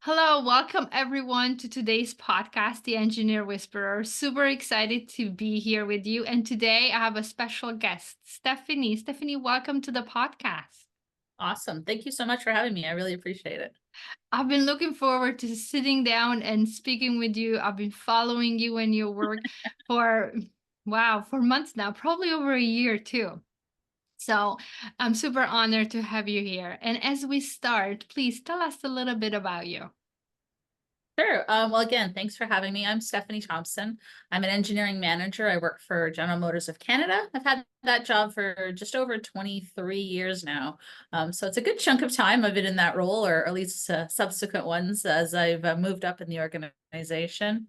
Hello, welcome everyone to today's podcast, The Engineer Whisperer. Super excited to be here with you. And today I have a special guest, Stephanie. Stephanie, welcome to the podcast. Awesome. Thank you so much for having me. I really appreciate it. I've been looking forward to sitting down and speaking with you. I've been following you and your work for, wow, for months now, probably over a year too. So I'm super honored to have you here. And as we start, please tell us a little bit about you. Sure. Well, again, thanks for having me. I'm Stephanie Thompson. I'm an engineering manager. I work for General Motors of Canada. I've had that job for just over 23 years now. So it's a good chunk of time I've been in that role, or at least subsequent ones as I've moved up in the organization.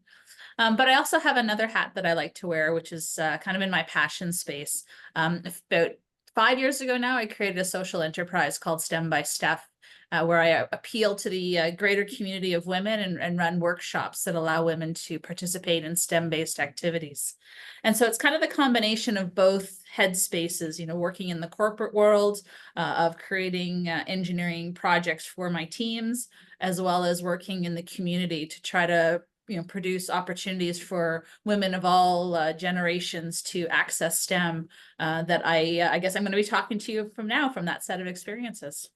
But I also have another hat that I like to wear, which is kind of in my passion space. About 5 years ago now, I created a social enterprise called STEM by Steph, where I appeal to the greater community of women and run workshops that allow women to participate in STEM-based activities. And so it's kind of the combination of both headspaces, working in the corporate world of creating engineering projects for my teams, as well as working in the community to try to produce opportunities for women of all generations to access STEM. That I guess I'm going to be talking to you from now from that set of experiences.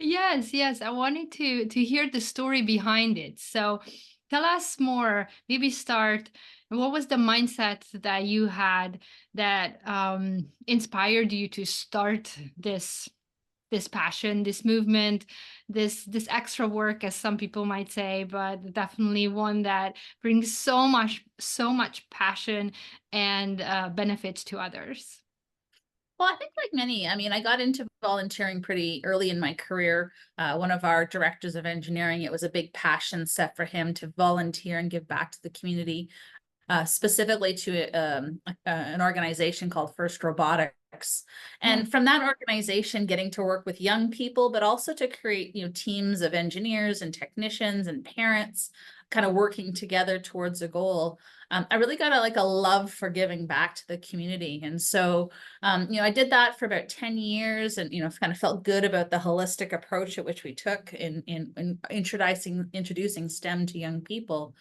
Yes, yes. I wanted to hear the story behind it. So tell us more. Maybe start. What was the mindset that you had that inspired you to start this passion, this movement, this extra work, as some people might say, but definitely one that brings so much passion and benefits to others. Well, I think like many, I mean, I got into volunteering pretty early in my career. One of our directors of engineering, it was a big passion set for him to volunteer and give back to the community, specifically to an organization called First Robotics. Oh, And from that organization, getting to work with young people, but also to create, teams of engineers and technicians and parents kind of working together towards a goal. I really got a love for giving back to the community. And so, I did that for about 10 years and, kind of felt good about the holistic approach at which we took in introducing STEM to young people.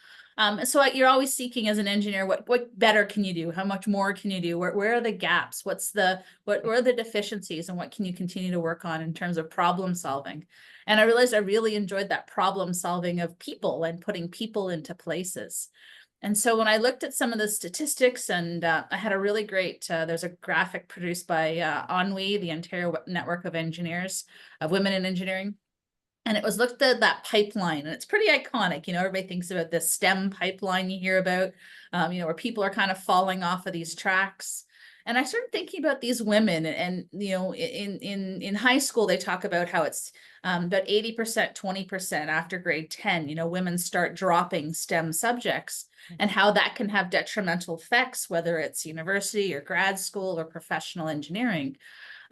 So you're always seeking as an engineer, what better can you do? How much more can you do? Where are the gaps? What are the deficiencies, and what can you continue to work on in terms of problem solving? And I realized I really enjoyed that problem solving of people and putting people into places. And so when I looked at some of the statistics, and I had a really great, there's a graphic produced by Honoree, the Ontario Network of Engineers, of Women in Engineering. And it was looked at that pipeline, and it's pretty iconic. Everybody thinks about this STEM pipeline you hear about, where people are kind of falling off of these tracks. And I started thinking about these women, and in high school they talk about how it's about 80%, 20% after grade 10. Women start dropping STEM subjects, and how that can have detrimental effects, whether it's university or grad school or professional engineering.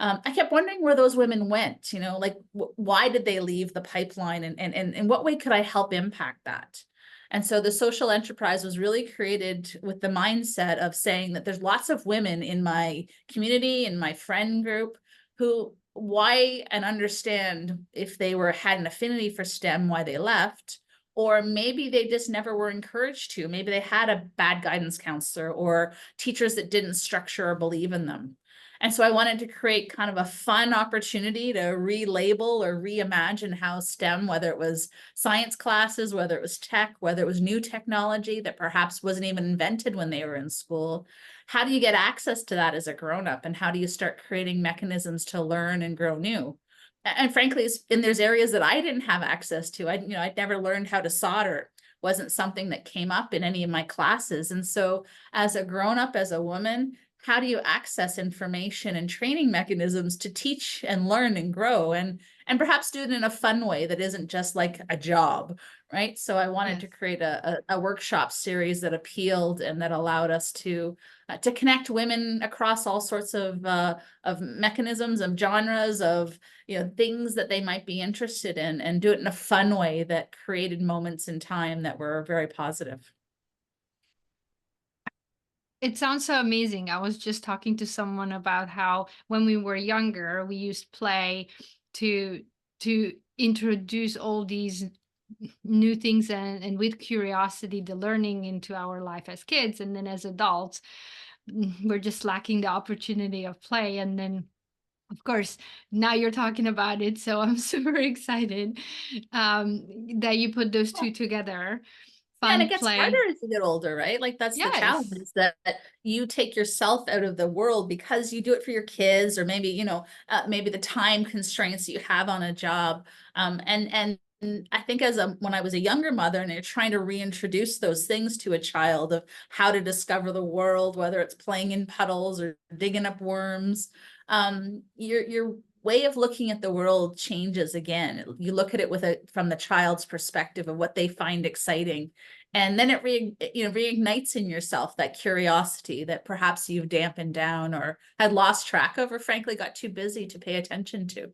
I kept wondering where those women went, like why did they leave the pipeline, and in what way could I help impact that? And so the social enterprise was really created with the mindset of saying that there's lots of women in my community, in my friend group, who why and understand if they had an affinity for STEM, why they left, or maybe they just never were encouraged to. Maybe they had a bad guidance counselor or teachers that didn't structure or believe in them. And so I wanted to create kind of a fun opportunity to relabel or reimagine how STEM, whether it was science classes, whether it was tech, whether it was new technology that perhaps wasn't even invented when they were in school. How do you get access to that as a grown-up? And how do you start creating mechanisms to learn and grow new? And frankly, there's areas that I didn't have access to. I'd never learned how to solder. Wasn't something that came up in any of my classes. And so as a grown-up, as a woman, how do you access information and training mechanisms to teach and learn and grow, and perhaps do it in a fun way that isn't just like a job, right? So I wanted yes. to create a workshop series that appealed and that allowed us to connect women across all sorts of mechanisms, of genres, of things that they might be interested in, and do it in a fun way that created moments in time that were very positive. It sounds so amazing. I was just talking to someone about how when we were younger, we used play to to introduce all these new things, and with curiosity, the learning into our life as kids. And then as adults, we're just lacking the opportunity of play. And then, of course, now you're talking about it. So I'm super excited that you put those two together, Yeah, and it fun gets harder play. as you get older, right? Like that's the challenge, Yes. is that you take yourself out of the world because you do it for your kids, or maybe, maybe the time constraints you have on a job. And I think when I was a younger mother and you're trying to reintroduce those things to a child of how to discover the world, whether it's playing in puddles or digging up worms, your way of looking at the world changes again. You look at it from the child's perspective of what they find exciting, and then it reignites in yourself that curiosity that perhaps you've dampened down or had lost track of, or frankly got too busy to pay attention to.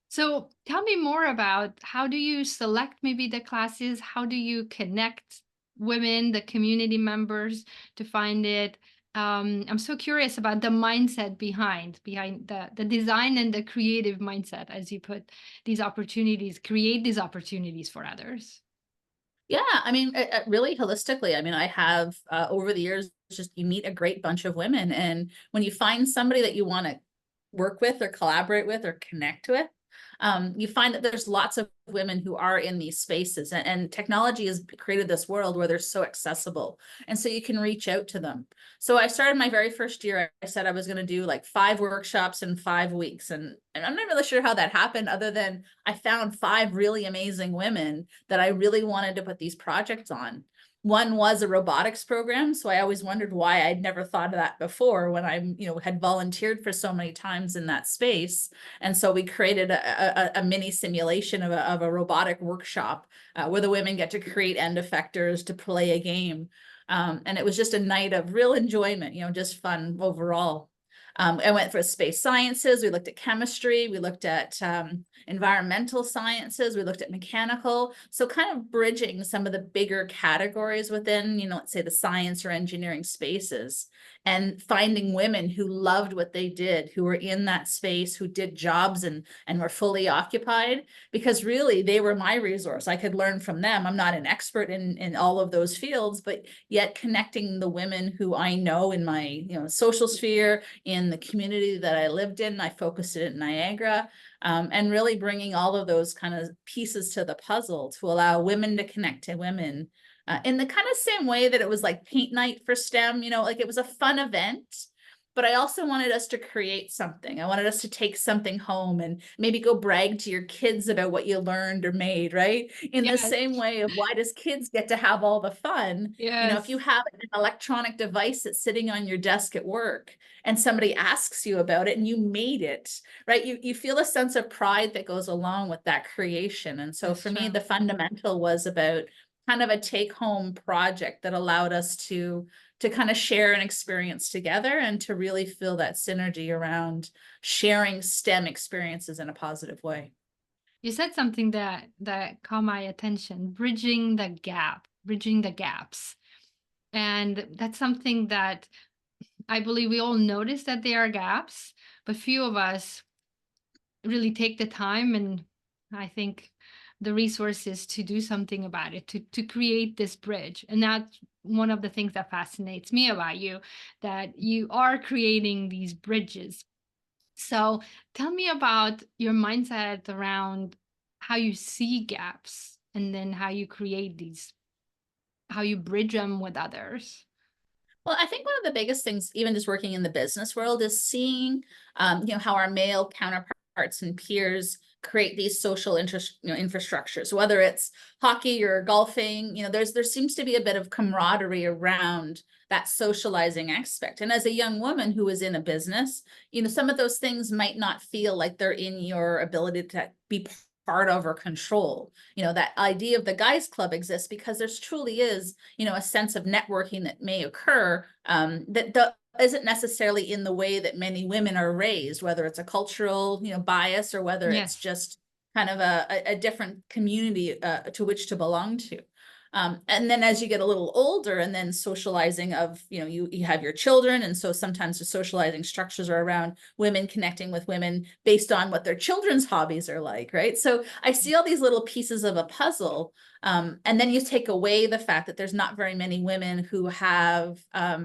So tell me more about, how do you select maybe the classes? How do you connect women, the community members, to find it? I'm so curious about the mindset behind the design and the creative mindset, as you put these opportunities, create these opportunities for others. Yeah, I mean, really holistically, I mean, I have over the years, just you meet a great bunch of women, and when you find somebody that you want to work with or collaborate with or connect with, you find that there's lots of women who are in these spaces, and technology has created this world where they're so accessible, and so you can reach out to them. So I started my very first year, I said I was going to do like 5 workshops in 5 weeks, and I'm not really sure how that happened, other than I found 5 really amazing women that I really wanted to put these projects on. One was a robotics program, so I always wondered why I'd never thought of that before, when I had volunteered for so many times in that space. And so we created a mini simulation of a robotic workshop where the women get to create end effectors to play a game. And it was just a night of real enjoyment, just fun overall. I went for space sciences. We looked at chemistry. We looked at environmental sciences. We looked at mechanical. So kind of bridging some of the bigger categories within, let's say the science or engineering spaces, and finding women who loved what they did, who were in that space, who did jobs and were fully occupied, because really they were my resource. I could learn from them. I'm not an expert in all of those fields, but yet connecting the women who I know in my social sphere, in the community that I lived in. I focused it in Niagara, and really bringing all of those kind of pieces to the puzzle to allow women to connect to women in the kind of same way that it was like paint night for STEM, like it was a fun event. But I also wanted us to create something. I wanted us to take something home and maybe go brag to your kids about what you learned or made, right? In the Yes. same way of, why does kids get to have all the fun? If you Yes. have an electronic device that's sitting on your desk at work and somebody asks you about it and you made it, right? You feel a sense of pride that goes along with that creation. And so That's for me, true. the fundamental was about kind of a take home project that allowed us to kind of share an experience together, and to really feel that synergy around sharing STEM experiences in a positive way. You said something that caught my attention: bridging the gap, bridging the gaps. And that's something that I believe we all notice, that there are gaps, but few of us really take the time, and I think the resources to do something about it, to create this bridge. And that's one of the things that fascinates me about you, that you are creating these bridges. So tell me about your mindset around how you see gaps, and then how you create these, how you bridge them with others. Well, I think one of the biggest things, even just working in the business world, is seeing, how our male counterparts and peers create these social interest, infrastructures, whether it's hockey or golfing. There seems to be a bit of camaraderie around that socializing aspect. And as a young woman who is in a business, some of those things might not feel like they're in your ability to be part of or control. That idea of the guys club exists because there's truly is, a sense of networking that may occur, that isn't necessarily in the way that many women are raised, whether it's a cultural, bias, or whether it's Yes. just kind of a different community to which to belong to. And then as you get a little older, and then socializing of, you have your children. And so sometimes the socializing structures are around women connecting with women based on what their children's hobbies are like, right? So I see all these little pieces of a puzzle. And then you take away the fact that there's not very many women who have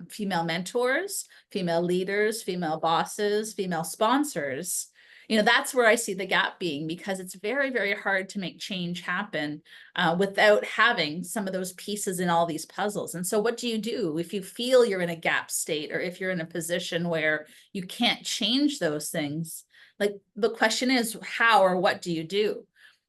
female mentors, female leaders, female bosses, female sponsors. That's where I see the gap being, because it's very, very hard to make change happen without having some of those pieces in all these puzzles. And so what do you do if you feel you're in a gap state, or if you're in a position where you can't change those things? Like, the question is, how or what do you do?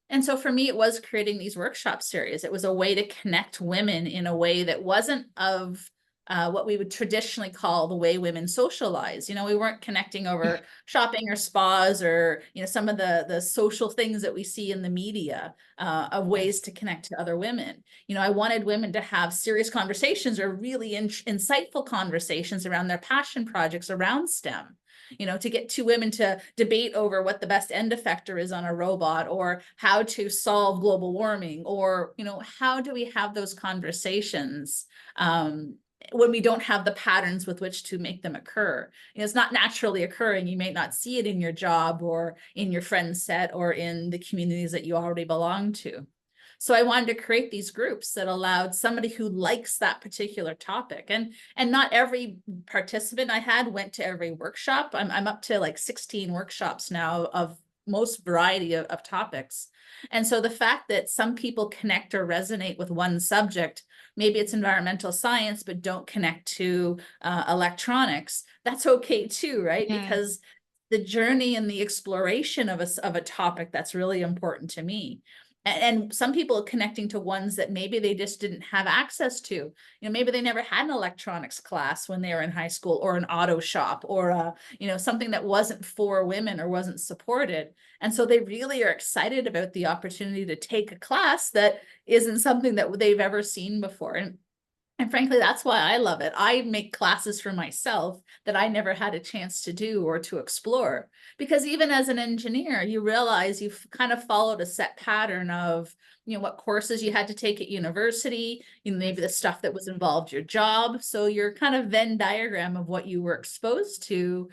And so for me, it was creating these workshop series. It was a way to connect women in a way that wasn't of what we would traditionally call the way women socialize. We weren't connecting over shopping or spas, or, some of the social things that we see in the media of ways to connect to other women. I wanted women to have serious conversations, or really insightful conversations around their passion projects around STEM. To get two women to debate over what the best end effector is on a robot, or how to solve global warming, or, how do we have those conversations when we don't have the patterns with which to make them occur. It's not naturally occurring. You may not see it in your job, or in your friend set, or in the communities that you already belong to. So I wanted to create these groups that allowed somebody who likes that particular topic. And not every participant I had went to every workshop. I'm up to like 16 workshops now of most variety of topics. And so the fact that some people connect or resonate with one subject, maybe it's environmental science, but don't connect to electronics, that's okay too, right? Yes. Because the journey and the exploration of a topic, that's really important to me. And some people are connecting to ones that maybe they just didn't have access to. Maybe they never had an electronics class when they were in high school, or an auto shop, or something that wasn't for women or wasn't supported. And so they really are excited about the opportunity to take a class that isn't something that they've ever seen before. And frankly, that's why I love it. I make classes for myself that I never had a chance to do or to explore. Because even as an engineer, you realize you've kind of followed a set pattern of, what courses you had to take at university, maybe the stuff that was involved your job. So your kind of Venn diagram of what you were exposed to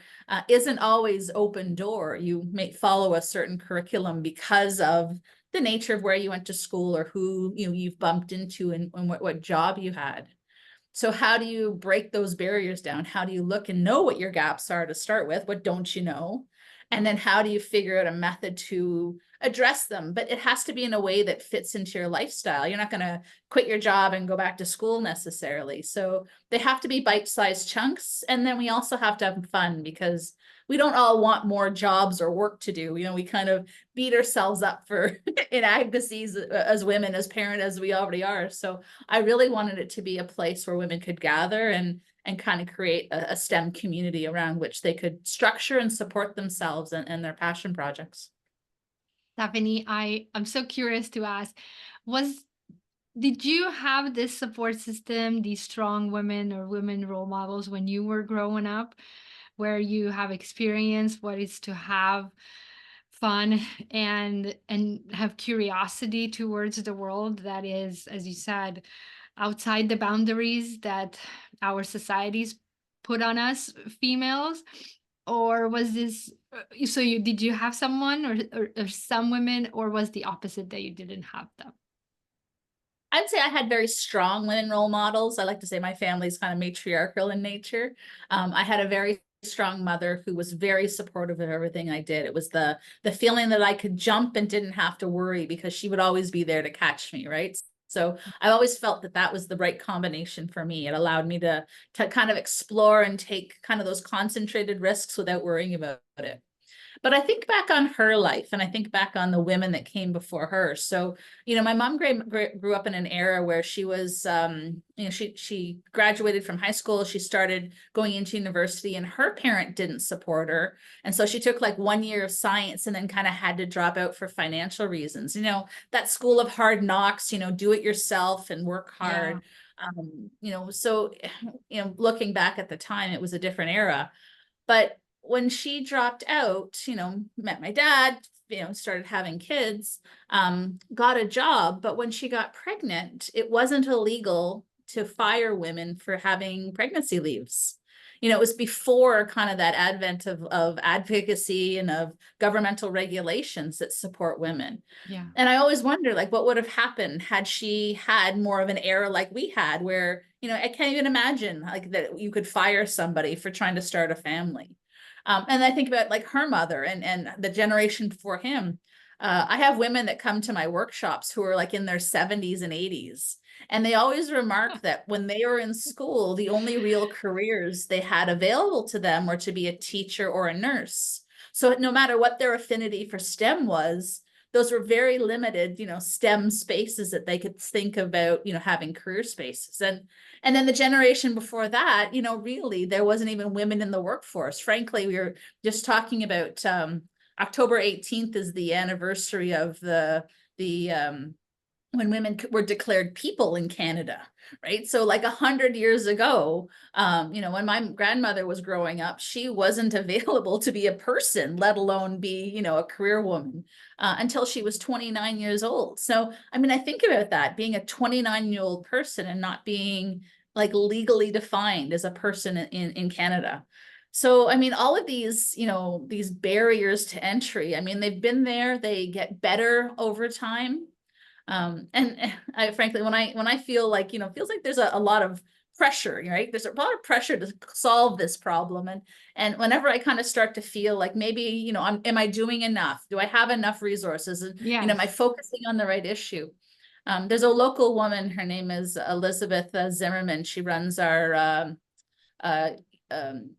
isn't always open door. You may follow a certain curriculum because of the nature of where you went to school, or who you've bumped into, and what job you had. So how do you break those barriers down? How do you look and know what your gaps are to start with? What don't you know? And then how do you figure out a method to address them? But it has to be in a way that fits into your lifestyle. You're not going to quit your job and go back to school necessarily. So they have to be bite-sized chunks. And then we also have to have fun, because we don't all want more jobs or work to do. We kind of beat ourselves up for inadequacies as women, as parent as we already are. So I really wanted it to be a place where women could gather and kind of create a STEM community around which they could structure and support themselves and their passion projects. Stephanie, I'm so curious to ask, did you have this support system, these strong women or women role models when you were growing up, where you have experienced what it's to have fun and have curiosity towards the world that is, as you said, outside the boundaries that our societies put on us females? Or was this so did you have someone, or some women, or was the opposite, that you didn't have them? I'd say I had very strong women role models. I like to say my family's kind of matriarchal in nature. I had a very strong mother who was very supportive of everything I did. It was the feeling that I could jump and didn't have to worry, because she would always be there to catch me, right? So I always felt that that was the right combination for me. It allowed me to kind of explore and take kind of those concentrated risks without worrying about it. But I think back on her life, and I think back on the women that came before her. So, my mom grew up in an era where she was, she graduated from high school. She started going into university, and her parent didn't support her. And so she took like 1 year of science and then kind of had to drop out for financial reasons. That school of hard knocks, do it yourself and work hard. So, looking back at the time, it was a different era. But when she dropped out, met my dad, started having kids, got a job, but when she got pregnant, it wasn't illegal to fire women for having pregnancy leaves. It was before kind of that advent of advocacy and of governmental regulations that support women. Yeah. And I always wonder, like, what would have happened had she had more of an era like we had, where, I can't even imagine like that you could fire somebody for trying to start a family. And I think about like her mother and the generation before him. I have women that come to my workshops who are like in their 70s and 80s. And they always remark that when they were in school, the only real careers they had available to them were to be a teacher or a nurse. So no matter what their affinity for STEM was, those were very limited, STEM spaces that they could think about, having career spaces. And then the generation before that, really, there wasn't even women in the workforce. Frankly, we were just talking about October 18th is the anniversary of the when women were declared people in Canada, right? So like 100 years ago, when my grandmother was growing up, she wasn't available to be a person, let alone be, a career woman, until she was 29 years old. So, I think about that, being a 29-year-old person and not being like legally defined as a person in Canada. So, all of these, these barriers to entry, they've been there, they get better over time. And I frankly, when I feel like, feels like there's a lot of pressure, right? There's a lot of pressure to solve this problem. And whenever I kind of start to feel like maybe, am I doing enough? Do I have enough resources? And, Yes. am I focusing on the right issue? There's a local woman, her name is Elizabeth Zimmerman. She runs our uh, um,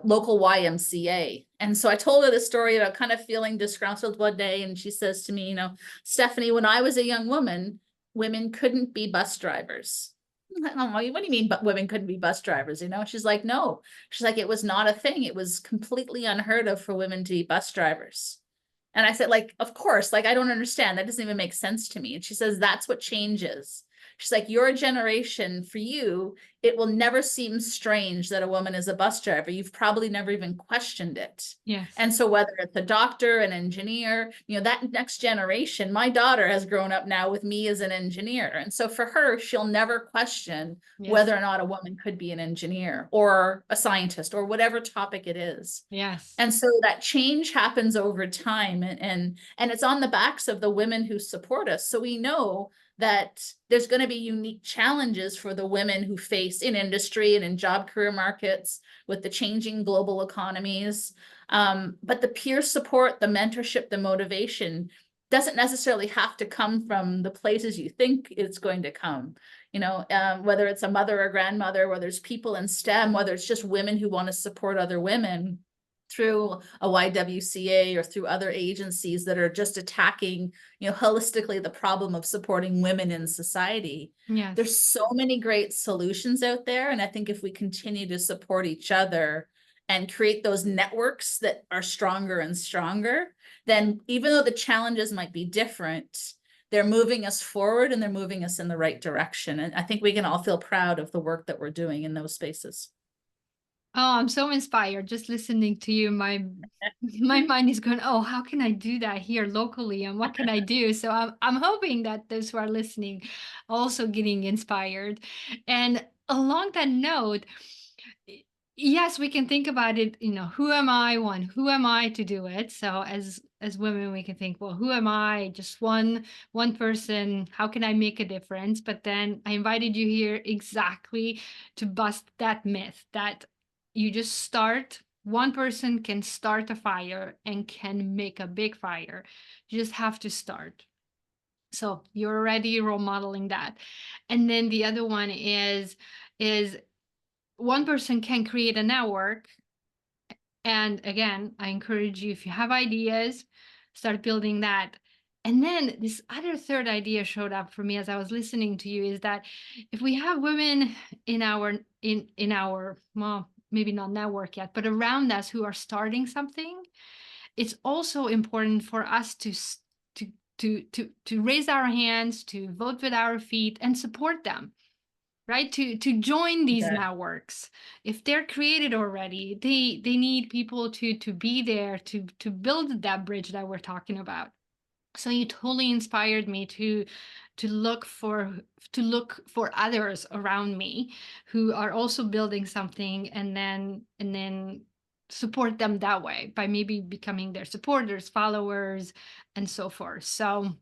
local YMCA. And so I told her the story about kind of feeling disgruntled one day. And she says to me, Stephanie, when I was a young woman, women couldn't be bus drivers. I'm like, what do you mean, but women couldn't be bus drivers? She's like, no. She's like, it was not a thing. It was completely unheard of for women to be bus drivers. And I said, like, of course, like, I don't understand. That doesn't even make sense to me. And she says, that's what changes. She's like, your generation, for you, it will never seem strange that a woman is a bus driver. You've probably never even questioned it. Yes. And so whether it's a doctor, an engineer, that next generation, my daughter has grown up now with me as an engineer. And so for her, she'll never question whether or not a woman could be an engineer or a scientist or whatever topic it is. Yes. And so that change happens over time, and it's on the backs of the women who support us. So we know that there's going to be unique challenges for the women who face in industry and in job career markets with the changing global economies. But the peer support, the mentorship, the motivation doesn't necessarily have to come from the places you think it's going to come. Whether it's a mother or grandmother, whether it's people in STEM, whether it's just women who want to support other women through a YWCA or through other agencies that are just attacking, holistically the problem of supporting women in society. Yes. There's so many great solutions out there. And I think if we continue to support each other and create those networks that are stronger and stronger, then even though the challenges might be different, they're moving us forward and they're moving us in the right direction. And I think we can all feel proud of the work that we're doing in those spaces. Oh, I'm so inspired just listening to you. My mind is going, oh, how can I do that here locally? And what can I do? So I'm hoping that those who are listening also getting inspired. And along that note, yes, we can think about it, who am I? Who am I to do it? So as women, we can think, well, who am I? Just one person. How can I make a difference? But then I invited you here exactly to bust that myth that you just start. One person can start a fire and can make a big fire. You just have to start. So you're already role modeling that. And then the other one is one person can create a network. And again, I encourage you, if you have ideas, start building that. And then this other third idea showed up for me as I was listening to you, is that if we have women in our well, maybe not network yet, but around us who are starting something, it's also important for us to raise our hands, to vote with our feet and support them. right? To join these Okay. networks. If they're created already, they need people to be there to build that bridge that we're talking about. So you totally inspired me to look for to look for others around me who are also building something, and then support them that way by maybe becoming their supporters, followers, and so forth. So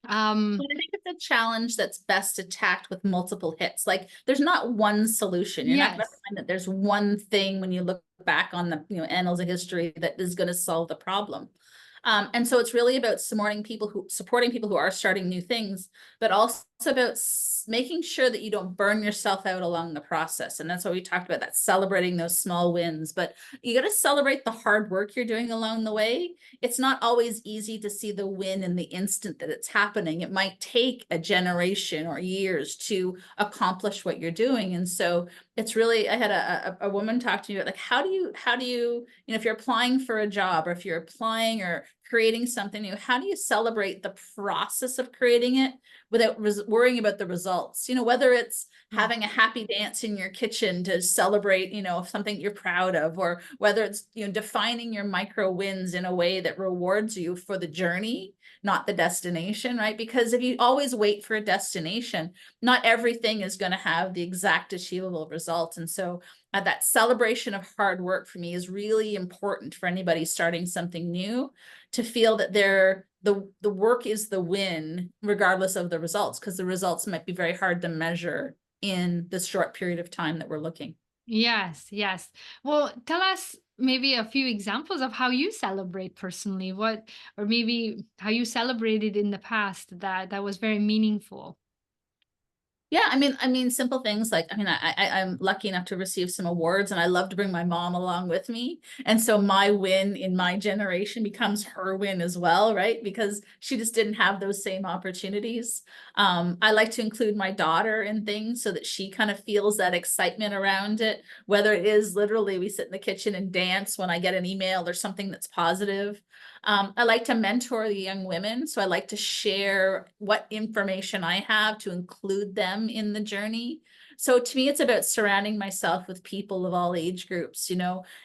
Well, I think it's a challenge that's best attacked with multiple hits. Like there's not one solution. You're not going to yes. find that there's one thing when you look back on the annals of history that is going to solve the problem. And so it's really about supporting people who are starting new things, but also about making sure that you don't burn yourself out along the process. And that's what we talked about, that celebrating those small wins. But you got to celebrate the hard work you're doing along the way. It's not always easy to see the win in the instant that it's happening. It might take a generation or years to accomplish what you're doing. And so it's really, I had a woman talk to me about like, how do you, if you're applying for a job, or if you're applying or creating something new, how do you celebrate the process of creating it without worrying about the results? Whether it's Yeah. having a happy dance in your kitchen to celebrate, something you're proud of, or whether it's, defining your micro wins in a way that rewards you for the journey, not the destination, right? Because if you always wait for a destination, not everything is going to have the exact achievable results. And so that celebration of hard work for me is really important for anybody starting something new, to feel that the work is the win regardless of the results, because the results might be very hard to measure in the short period of time that we're looking. Yes, yes. Well, tell us maybe a few examples of how you celebrate personally, what, or maybe how you celebrated in the past that was very meaningful. Yeah, I mean, simple things like, I'm lucky enough to receive some awards, and I love to bring my mom along with me. And so my win in my generation becomes her win as well, right? Because she just didn't have those same opportunities. I like to include my daughter in things so that she kind of feels that excitement around it, whether it is literally we sit in the kitchen and dance when I get an email or something that's positive. I like to mentor the young women. So I like to share what information I have to include them in the journey. So to me, it's about surrounding myself with people of all age groups,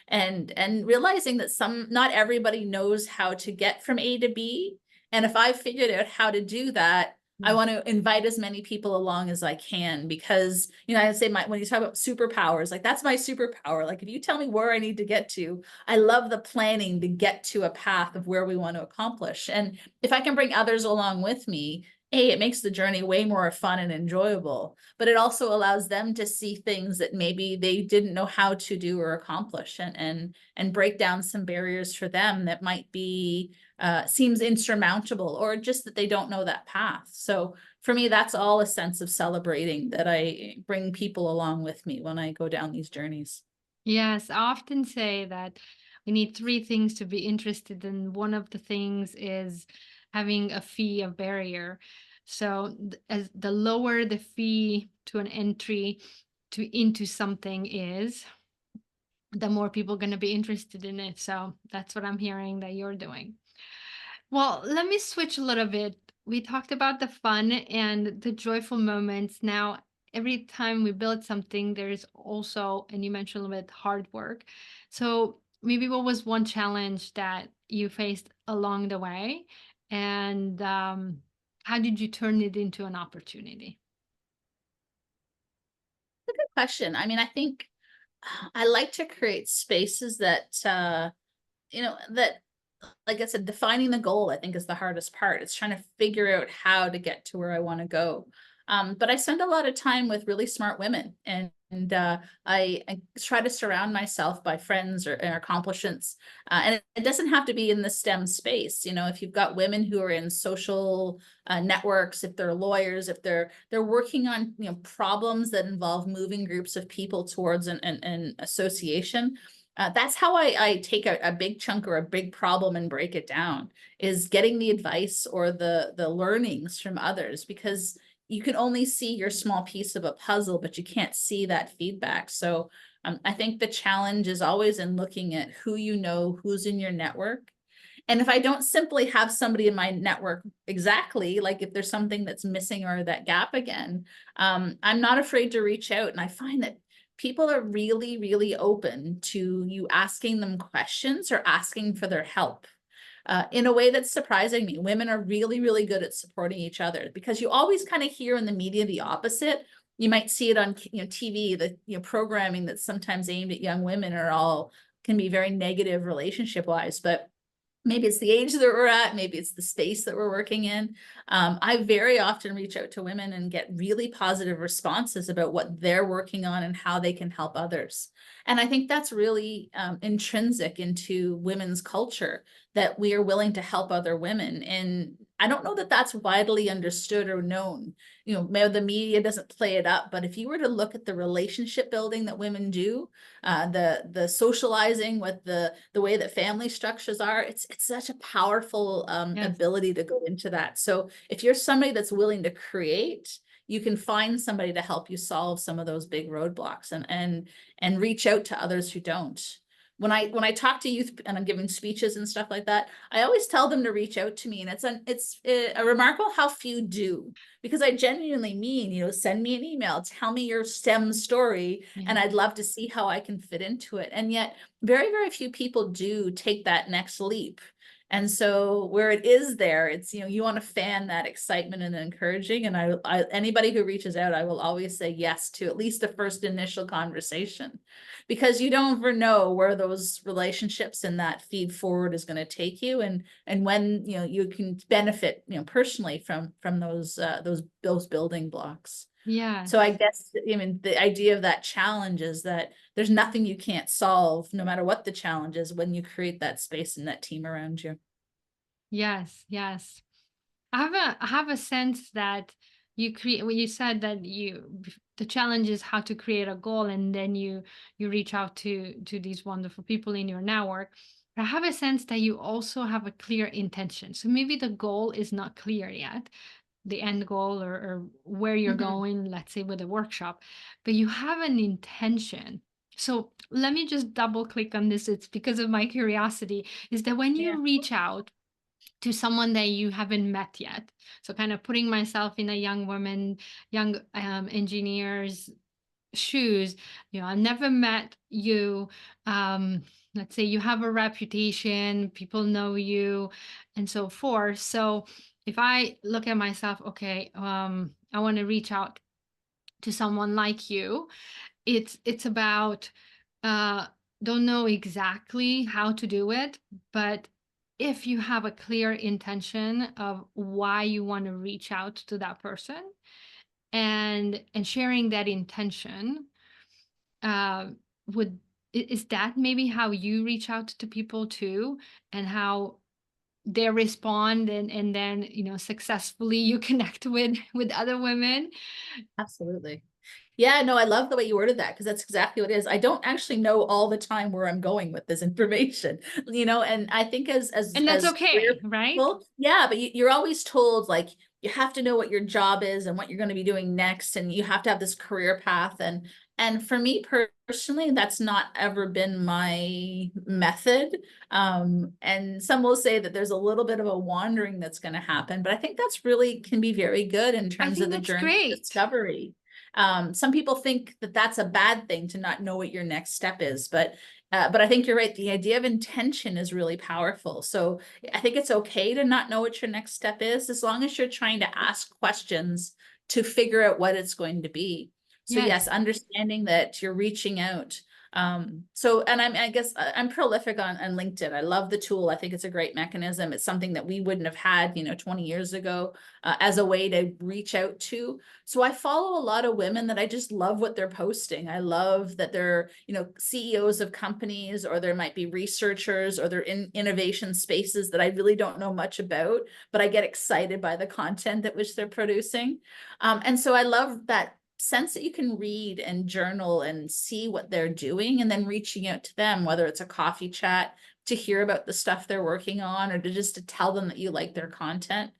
and realizing that not everybody knows how to get from A to B. And if I figured out how to do that, I Yeah. want to invite as many people along as I can, because, I say when you talk about superpowers, like that's my superpower. Like if you tell me where I need to get to, I love the planning to get to a path of where we want to accomplish. And if I can bring others along with me, it makes the journey way more fun and enjoyable, but it also allows them to see things that maybe they didn't know how to do or accomplish, and break down some barriers for them that might be seems insurmountable, or just that they don't know that path. So for me, that's all a sense of celebrating that I bring people along with me when I go down these journeys. Yes, I often say that we need three things to be interested in. One of the things is having a fee of barrier. So as the lower the fee to an entry to into something is, the more people going to be interested in it. So that's what I'm hearing that you're doing. Well, let me switch a little bit. We talked about the fun and the joyful moments. Now, every time we build something, there's also, and you mentioned a little bit, hard work. So maybe what was one challenge that you faced along the way? And how did you turn it into an opportunity? Good question. I think I like to create spaces that that, like I said, defining the goal, I think, is the hardest part. It's trying to figure out how to get to where I want to go. But I spend a lot of time with really smart women, and I try to surround myself by friends or accomplishments. And it doesn't have to be in the STEM space. If you've got women who are in social networks, if they're lawyers, if they're working on problems that involve moving groups of people towards an association. That's how I take a big chunk or a big problem and break it down, is getting the advice or the learnings from others, because you can only see your small piece of a puzzle, but you can't see that feedback. So I think the challenge is always in looking at who who's in your network, And if I don't simply have somebody in my network exactly, like if there's something that's missing or that gap again, I'm not afraid to reach out. And I find that people are really, really open to you asking them questions or asking for their help. In a way that's surprising me. Women are really, really good at supporting each other, because you always kind of hear in the media the opposite. You might see it on TV, the programming that's sometimes aimed at young women are all can be very negative relationship wise, but maybe it's the age that we're at, maybe it's the space that we're working in. I very often reach out to women and get really positive responses about what they're working on and how they can help others. And I think that's really intrinsic into women's culture, that we are willing to help other women. And I don't know that that's widely understood or known. Maybe the media doesn't play it up, but if you were to look at the relationship building that women do, the socializing with the way that family structures are, it's such a powerful Yes. ability to go into that. So if you're somebody that's willing to create, you can find somebody to help you solve some of those big roadblocks, and reach out to others who don't. When I talk to youth and I'm giving speeches and stuff like that, I always tell them to reach out to me, and it's a remarkable how few do, because I genuinely mean, send me an email, tell me your STEM story, Yeah. and I'd love to see how I can fit into it. And yet very, very few people do take that next leap. And so where it is there, it's, you want to fan that excitement and encouraging. And anybody who reaches out, I will always say yes to at least a first initial conversation, because you don't ever know where those relationships and that feed forward is going to take you. And when, you can benefit, personally from those building blocks. So I Yes. guess, the idea of that challenge is that there's nothing you can't solve, no matter what the challenge is, when you create that space and that team around you. Yes. Yes. I have a sense that you create when you said that the challenge is how to create a goal, and then you reach out to these wonderful people in your network. But I have a sense that you also have a clear intention. So maybe the goal is not clear yet, the end goal, or where you're Mhm. going, let's say with a workshop, but you have an intention. So let me just double click on this. It's because of my curiosity, is that when Yeah, you reach out to someone that you haven't met yet. So kind of putting myself in a young woman, young engineer's shoes. I've never met you. Um, let's say you have a reputation, people know you, and so forth. So if I look at myself, okay, I want to reach out to someone like you. It's about uh don't know exactly how to do it, but if you have a clear intention of why you want to reach out to that person, and sharing that intention, uh would is that maybe how you reach out to people too, and how they respond, and then successfully you connect with other women. absolutely. Yeah, no, I love the way you worded that, because that's exactly what it is. I don't actually know all the time where I'm going with this information, and I think And that's career okay, right? people, yeah, but you're always told, like, you have to know what your job is and what you're going to be doing next, and you have to have this career path. And for me personally, that's not ever been my method. And some will say that there's a little bit of a wandering that's going to happen, but I think that's really can be very good in I terms of think the that's journey of great. discovery. Some people think that that's a bad thing, to not know what your next step is, but I think you're right. The idea of intention is really powerful. So I think it's okay to not know what your next step is, as long as you're trying to ask questions to figure out what it's going to be. So yes, Yes. understanding that you're reaching out. And I guess I'm prolific on LinkedIn. I love the tool. I think it's a great mechanism. It's something that we wouldn't have had, 20 years ago, as a way to reach out to. So I follow a lot of women that I just love what they're posting. I love that they're, CEOs of companies, or there might be researchers, or they're in innovation spaces that I really don't know much about, but I get excited by the content that which they're producing. And so I love that sense that you can read and journal and see what they're doing, and then reaching out to them, whether it's a coffee chat to hear about the stuff they're working on, or to just to tell them that you like their content.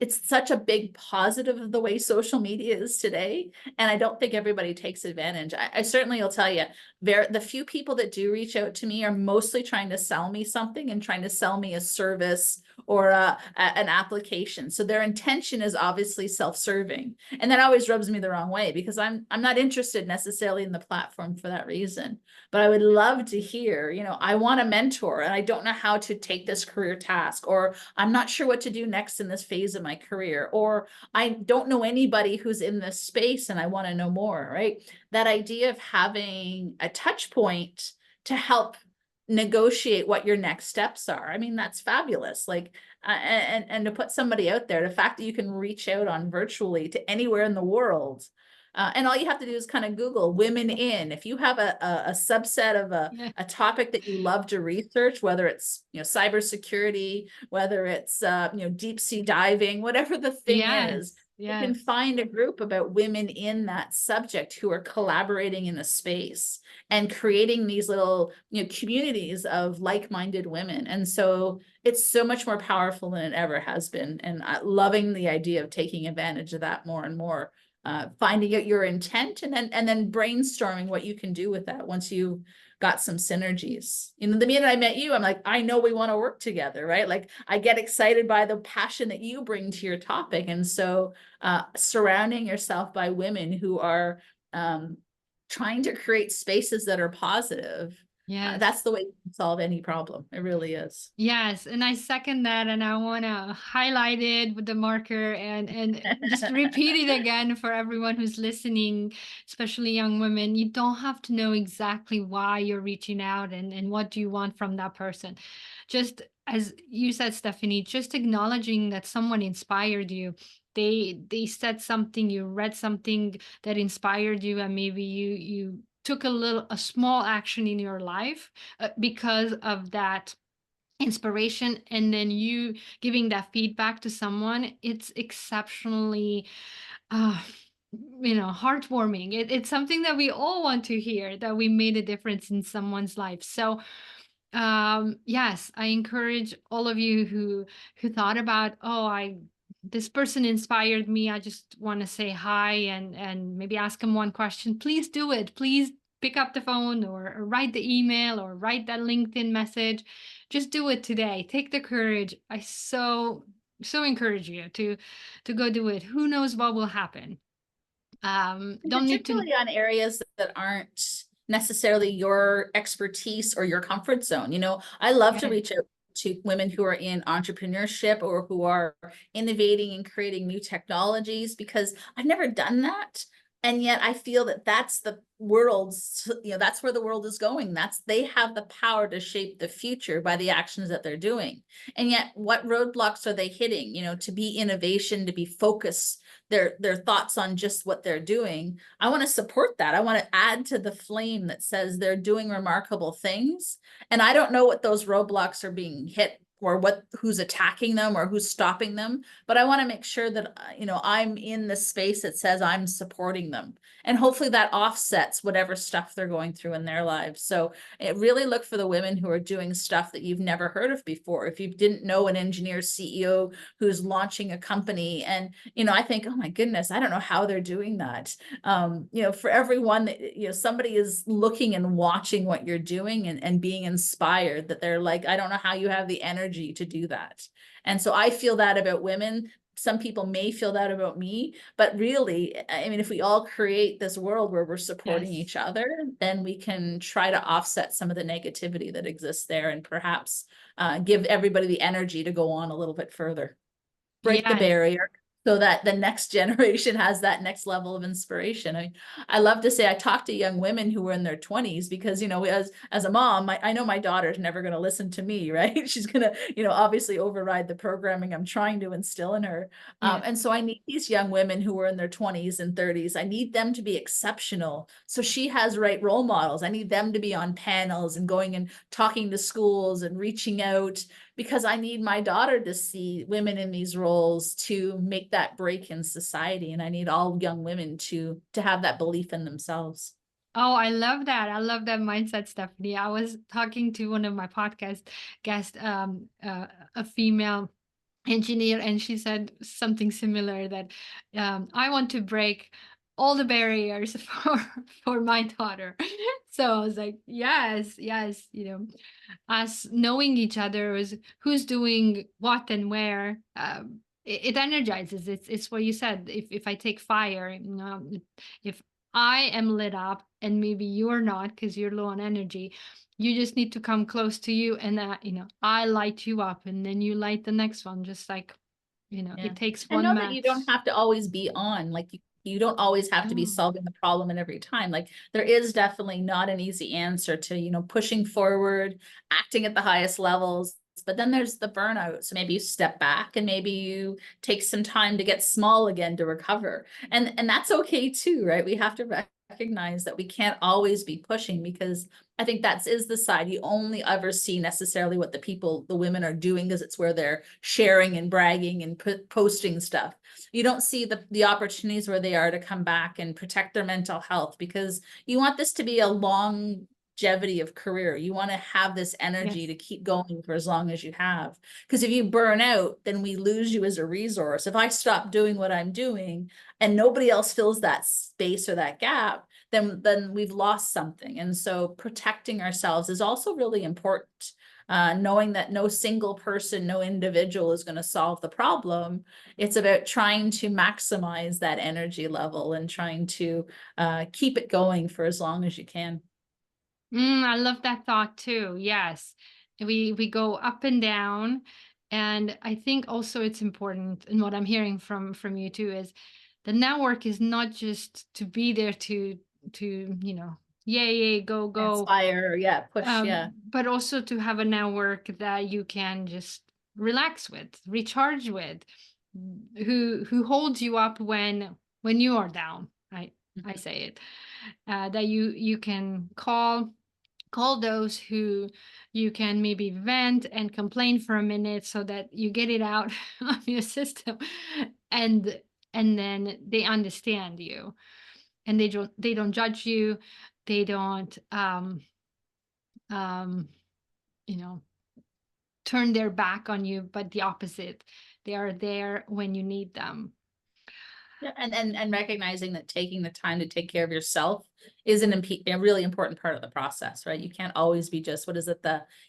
it's such a big positive of the way social media is today. And I don't think everybody takes advantage. I certainly will tell you, the few people that do reach out to me are mostly trying to sell me something and trying to sell me a service or an application. So their intention is obviously self-serving. And that always rubs me the wrong way, because I'm not interested necessarily in the platform for that reason. But I would love to hear, I want a mentor and I don't know how to take this career task, or I'm not sure what to do next in this phase of my career, or I don't know anybody who's in this space and I want to know more, right? That idea of having a touch point to help negotiate what your next steps are. I mean, that's fabulous. Like, and to put somebody out there, the fact that you can reach out on virtually to anywhere in the world. And all you have to do is kind of Google women in. If you have a subset of a topic that you love to research, whether it's, cybersecurity, whether it's, deep sea diving, whatever the thing is, you can find a group about women in that subject who are collaborating in a space and creating these little, communities of like-minded women. And so it's so much more powerful than it ever has been. And loving the idea of taking advantage of that more and more. Finding out your intent and then brainstorming what you can do with that once you got some synergies. The minute I met you, I'm like, I know we want to work together, right? Like, I get excited by the passion that you bring to your topic. And so surrounding yourself by women who are trying to create spaces that are positive. That's the way you can solve any problem. It really is. Yes, and I second that, and I want to highlight it with the marker and just repeat it again for everyone who's listening, especially young women. You don't have to know exactly why you're reaching out and what do you want from that person. Just as you said, Stephanie, just acknowledging that someone inspired you. They said something, you read something that inspired you, and maybe you took a small action in your life because of that inspiration, and then you giving that feedback to someone. It's exceptionally uh heartwarming. It's something that we all want to hear, that we made a difference in someone's life. So yes, I encourage all of you who thought about, oh, I this person inspired me, I just want to say hi and maybe ask them one question. Please do it. Please pick up the phone, or write the email, or write that LinkedIn message. Just do it today. Take the courage. I so encourage you to go do it. Who knows what will happen. Don't need to. Particularly on areas that aren't necessarily your expertise or your comfort zone. I love to reach out to women who are in entrepreneurship or who are innovating and creating new technologies, because I've never done that. And yet I feel that that's the world's, that's where the world is going. They have the power to shape the future by the actions that they're doing. And yet what roadblocks are they hitting, to be innovation, to be focused, their thoughts on just what they're doing. I want to support that. I want to add to the flame that says they're doing remarkable things. And I don't know what those roadblocks are being hit, or who's attacking them, or who's stopping them. But I want to make sure that, I'm in the space that says I'm supporting them. And hopefully that offsets whatever stuff they're going through in their lives. So really look for the women who are doing stuff that you've never heard of before. If you didn't know an engineer CEO who's launching a company, and, I think, oh my goodness, I don't know how they're doing that. For everyone that, somebody is looking and watching what you're doing and being inspired, that they're like, I don't know how you have the energy to do that. And so I feel that about women. Some people may feel that about me, but really, I mean, if we all create this world where we're supporting each other, then we can try to offset some of the negativity that exists there, and perhaps give everybody the energy to go on a little bit further, break the barrier, so that the next generation has that next level of inspiration. I love to say, I talk to young women who are in their 20s, because, as a mom, I know my daughter's never going to listen to me, right? She's going to, obviously override the programming I'm trying to instill in her. And so I need these young women who are in their 20s and 30s. I need them to be exceptional. So she has right role models. I need them to be on panels and going and talking to schools and reaching out, because I need my daughter to see women in these roles to make that break in society. And I need all young women to have that belief in themselves. Oh, I love that. I love that mindset, Stephanie. I was talking to one of my podcast guests, a female engineer, and she said something similar, that I want to break all the barriers for my daughter. So I was like, yes, yes, us knowing each other is who's doing what and where. It energizes. It's what you said. If I take fire, if I am lit up and maybe you're not because you're low on energy, you just need to come close to you, and I light you up, and then you light the next one, just like, Yeah. it takes And one know that you don't match. have to always be on, like you don't always have to be Oh, solving the problem in every time. Like there is definitely not an easy answer to, pushing forward, acting at the highest levels. But then there's the burnout. So maybe you step back and maybe you take some time to get small again to recover. And that's okay too, right? We have to recognize that we can't always be pushing, because I think that is the side you only ever see necessarily what the women are doing, because it's where they're sharing and bragging and posting stuff. You don't see the opportunities where they are to come back and protect their mental health, because you want this to be a longevity of career. You want to have this energy to yes. keep going for as long as you have. Because if you burn out, then we lose you as a resource. If I stop doing what I'm doing and nobody else fills that space or that gap, then we've lost something. And so protecting ourselves is also really important. Knowing that no single person, no individual is going to solve the problem. It's about trying to maximize that energy level and trying to keep it going for as long as you can. I love that thought too. Yes. We go up and down. And I think also it's important, and what I'm hearing from you too, is the network is not just to be there to, yay, yay, go, go. Inspire, yeah, push, yeah. But also to have a network that you can just relax with, recharge with, who holds you up when you are down. I say it. That you can call those who you can maybe vent and complain for a minute, so that you get it out of your system, and and then they understand you, and they don't judge you, they don't um you know turn their back on you, but the opposite, they are there when you need them. Yeah, and recognizing that taking the time to take care of yourself is a really important part of the process, right? You can't always be just, what is it,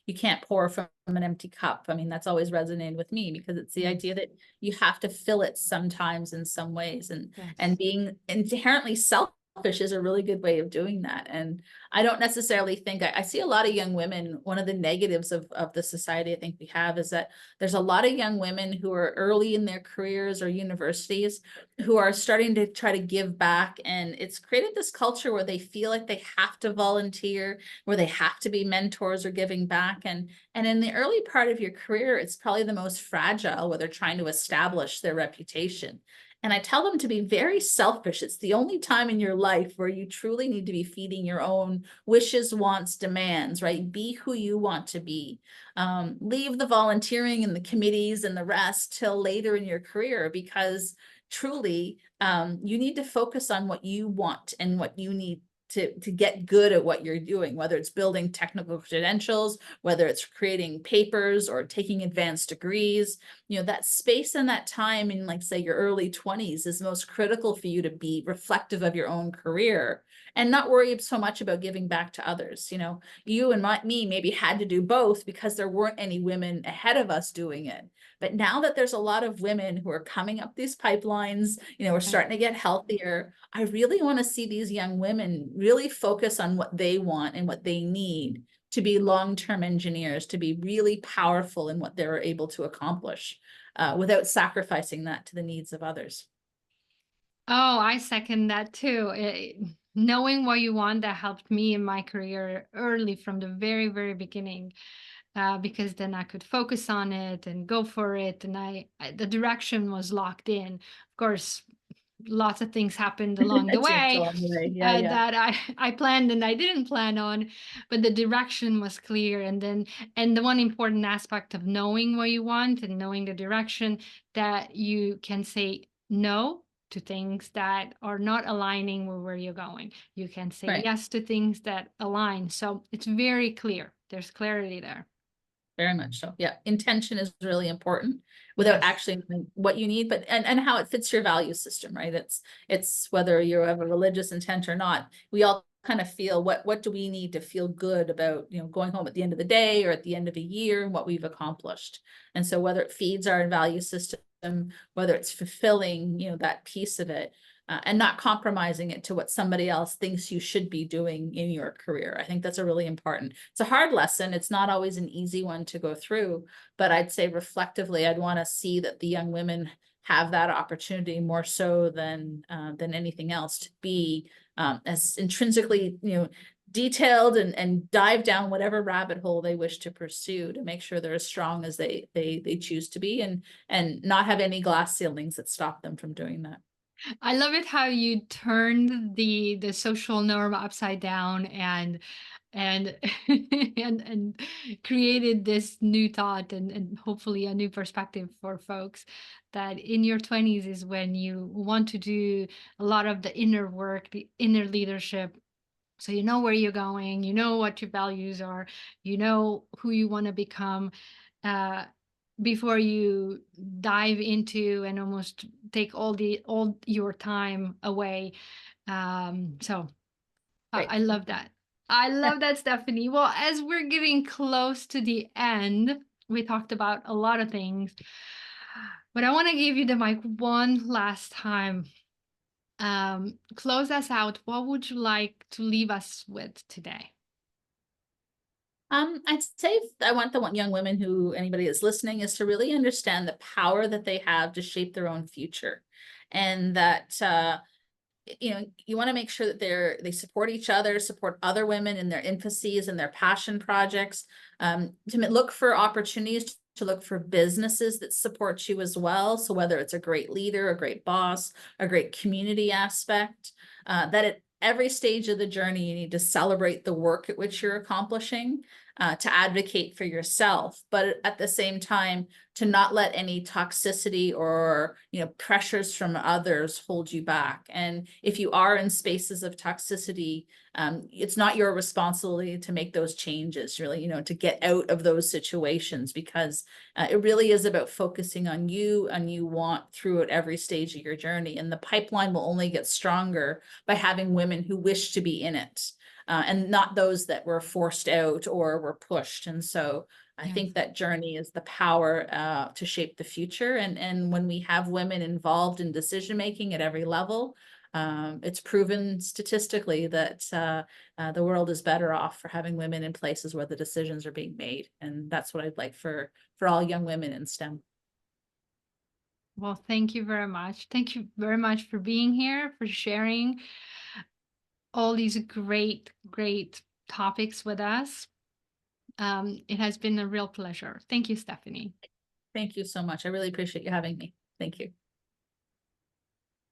you can't pour from an empty cup. I mean, that's always resonated with me, because it's the idea Yes. that you have to fill it sometimes in some ways, and Yes. being inherently selfish is a really good way of doing that. And I don't necessarily think I see a lot of young women. One of the negatives of the society I think we have is that there's a lot of young women who are early in their careers or universities who are starting to try to give back. And it's created this culture where they feel like they have to volunteer, where they have to be mentors or giving back. And in the early part of your career, it's probably the most fragile, where they're trying to establish their reputation. And I tell them to be very selfish. It's the only time in your life where you truly need to be feeding your own wishes, wants, demands, right? Be who you want to be. Leave the volunteering and the committees and the rest till later in your career, because truly, you need to focus on what you want and what you need to get good at what you're doing, whether it's building technical credentials, whether it's creating papers or taking advanced degrees. That space and that time in, like, say, your early 20s is most critical for you to be reflective of your own career and not worry so much about giving back to others. You and me maybe had to do both because there weren't any women ahead of us doing it. But now that there's a lot of women who are coming up these pipelines, we're starting to get healthier. I really want to see these young women really focus on what they want and what they need to be long-term engineers, to be really powerful in what they're able to accomplish, without sacrificing that to the needs of others. Oh, I second that too. Knowing what you want, that helped me in my career early, from the very, very beginning, because then I could focus on it and go for it. And the direction was locked in. Of course, lots of things happened along the Change way along the way. Yeah, yeah. that I planned and I didn't plan on, but the direction was clear. And the one important aspect of knowing what you want and knowing the direction, that you can say no to things that are not aligning with where you're going. You can say Right. yes to things that align. So it's very clear. There's clarity there. Very much so. Yeah. Intention is really important without Yes. actually knowing what you need, but and how it fits your value system, right? It's whether you have a religious intent or not. We all kind of feel what do we need to feel good about, going home at the end of the day or at the end of a year and what we've accomplished. And so whether it feeds our value system, whether it's fulfilling, that piece of it, and not compromising it to what somebody else thinks you should be doing in your career. I think that's a really important, it's a hard lesson. It's not always an easy one to go through, but I'd say reflectively, I'd want to see that the young women have that opportunity more so than anything else to be as intrinsically, detailed and dive down whatever rabbit hole they wish to pursue to make sure they're as strong as they choose to be, and not have any glass ceilings that stop them from doing that. I love it how you turned the social norm upside down and and created this new thought and hopefully a new perspective for folks that in your 20s is when you want to do a lot of the inner work, the inner leadership. So you know where you're going, you know what your values are, you know who you want to become. Uh, before you dive into and almost take all your time away. So Right. I love that. I love that, Stephanie. Well, as we're getting close to the end, we talked about a lot of things, but I want to give you the mic one last time. Close us out. What would you like to leave us with today? I'd say I want the young women who anybody is listening is to really understand the power that they have to shape their own future, and that you want to make sure that they support each other, support other women in their infancies and their passion projects. To look for opportunities, to look for businesses that support you as well. So whether it's a great leader, a great boss, a great community aspect, that at every stage of the journey, you need to celebrate the work at which you're accomplishing, to advocate for yourself, but at the same time, to not let any toxicity or pressures from others hold you back. And if you are in spaces of toxicity, it's not your responsibility to make those changes, really, to get out of those situations, because it really is about focusing on you and you want through at every stage of your journey. And the pipeline will only get stronger by having women who wish to be in it. And not those that were forced out or were pushed. And so I Yes. think that journey is the power to shape the future. And when we have women involved in decision making at every level, it's proven statistically that the world is better off for having women in places where the decisions are being made. And that's what I'd like for all young women in STEM. Well, thank you very much. Thank you very much for being here, for sharing all these great topics with us. It has been a real pleasure. Thank you, Stephanie. Thank you so much. I really appreciate you having me. Thank you.